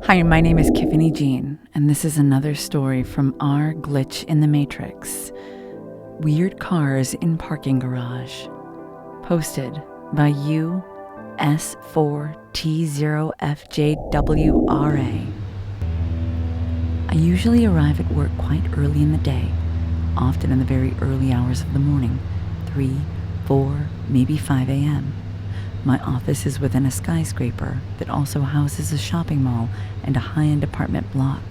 Hi, my name is KiffinyJean, and this is another story from our glitch in the Matrix. Weird cars in parking garage. Posted by US4T0FJWRA. I usually arrive at work quite early in the day, often in the very early hours of the morning, 3, 4, maybe 5 a.m. My office is within a skyscraper that also houses a shopping mall and a high-end apartment block.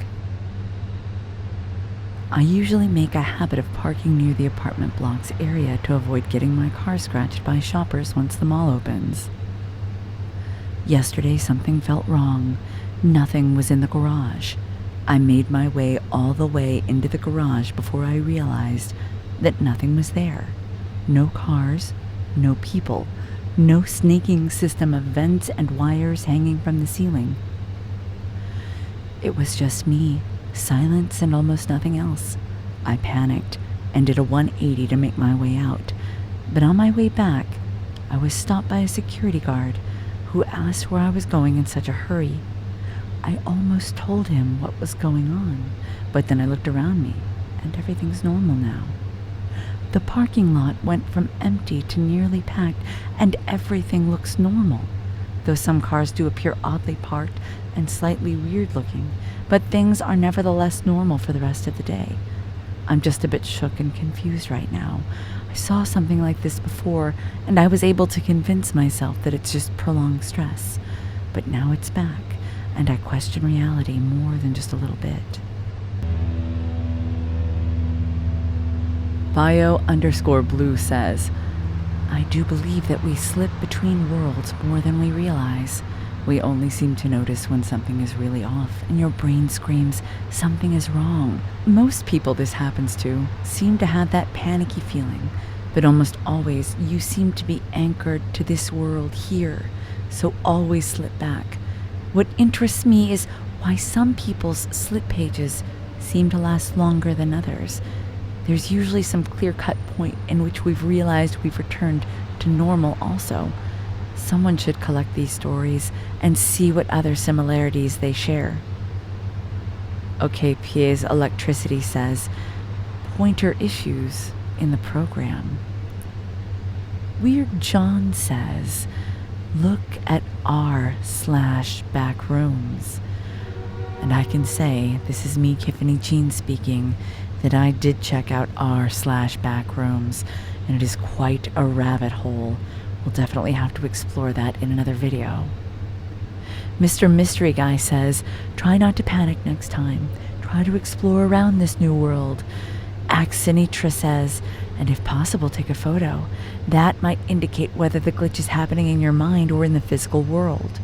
I usually make a habit of parking near the apartment block's area to avoid getting my car scratched by shoppers once the mall opens. Yesterday, something felt wrong. Nothing was in the garage. I made my way all the way into the garage before I realized that nothing was there. No cars, no people. No snaking system of vents and wires hanging from the ceiling. It was just me, silence and almost nothing else. I panicked and did a 180 to make my way out. But on my way back, I was stopped by a security guard who asked where I was going in such a hurry. I almost told him what was going on, but then I looked around me and everything's normal now. The parking lot went from empty to nearly packed, and everything looks normal, though some cars do appear oddly parked and slightly weird looking, but things are nevertheless normal for the rest of the day. I'm just a bit shook and confused right now. I saw something like this before, and I was able to convince myself that it's just prolonged stress. But now it's back, and I question reality more than just a little bit. Bio_blue says, I do believe that we slip between worlds more than we realize. We only seem to notice when something is really off and your brain screams, something is wrong. Most people this happens to seem to have that panicky feeling, but almost always you seem to be anchored to this world here, so always slip back. What interests me is why some people's slip pages seem to last longer than others. There's usually some clear-cut point in which we've realized we've returned to normal also. Someone should collect these stories and see what other similarities they share. OK Piers Electricity says, pointer issues in the program. Weird John says, look at r/backrooms. And I can say, this is me, KiffinyJean, speaking, that I did check out r/backrooms, and it is quite a rabbit hole. We'll definitely have to explore that in another video. Mr. Mystery Guy says, try not to panic next time. Try to explore around this new world. Axinitra says, and if possible, take a photo. That might indicate whether the glitch is happening in your mind or in the physical world.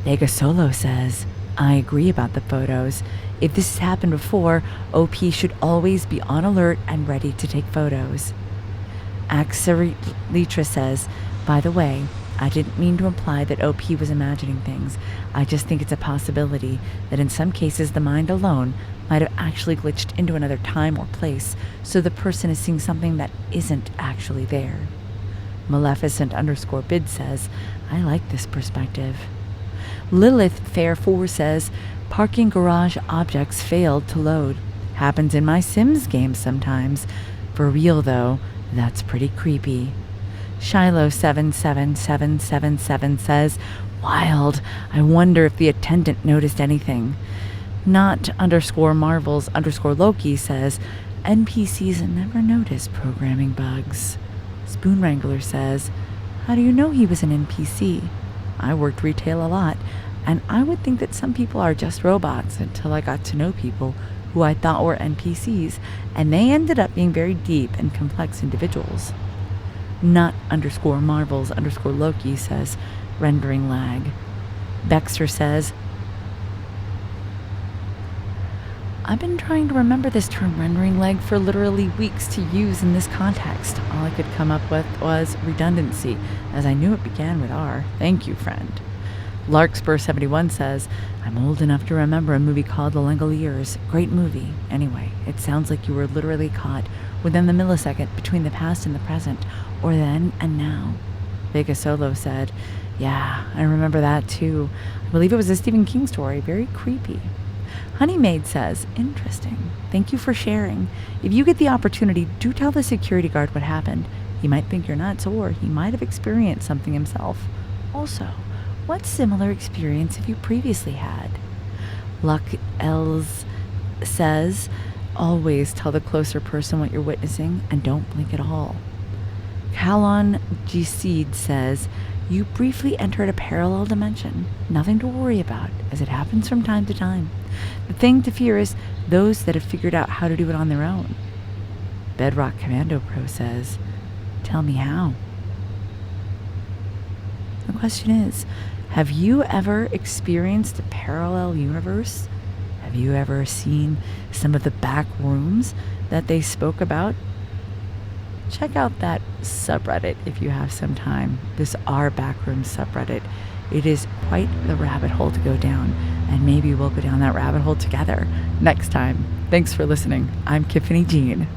Vega Solo says, I agree about the photos. If this has happened before, OP should always be on alert and ready to take photos. Axaritra says, by the way, I didn't mean to imply that OP was imagining things. I just think it's a possibility that in some cases the mind alone might have actually glitched into another time or place, so the person is seeing something that isn't actually there. Maleficent_bid says, I like this perspective. Lilith Fair 4 says, parking garage objects failed to load. Happens in my Sims games sometimes. For real though, that's pretty creepy. Shiloh77777 says, wild. I wonder if the attendant noticed anything. Not_Marvels_Loki says, NPCs never notice programming bugs. Spoon Wrangler says, how do you know he was an NPC? I worked retail a lot, and I would think that some people are just robots until I got to know people who I thought were NPCs, and they ended up being very deep and complex individuals. Not_Marvels_Loki says, rendering lag. Baxter says, I've been trying to remember this term rendering lag for literally weeks to use in this context. All I could come up with was redundancy, as I knew it began with R. Thank you, friend. Larkspur71 says, I'm old enough to remember a movie called The Langoliers. Great movie. Anyway, it sounds like you were literally caught within the millisecond between the past and the present, or then and now. Vega Solo said, Yeah, I remember that too. I believe it was a Stephen King story. Very creepy. Honeymaid says, interesting. Thank you for sharing. If you get the opportunity, do tell the security guard what happened. He might think you're nuts, or he might have experienced something himself. Also, what similar experience have you previously had? Luck Els says, always tell the closer person what you're witnessing and don't blink at all. Kalon Gseed says, you briefly entered a parallel dimension. Nothing to worry about, as it happens from time to time. The thing to fear is those that have figured out how to do it on their own. Bedrock Commando Pro says, tell me how. The question is, have you ever experienced a parallel universe? Have you ever seen some of the back rooms that they spoke about? Check out that subreddit if you have some time. This Our Backroom subreddit. It is quite the rabbit hole to go down, and maybe we'll go down that rabbit hole together next time. Thanks for listening. I'm KiffinyJean.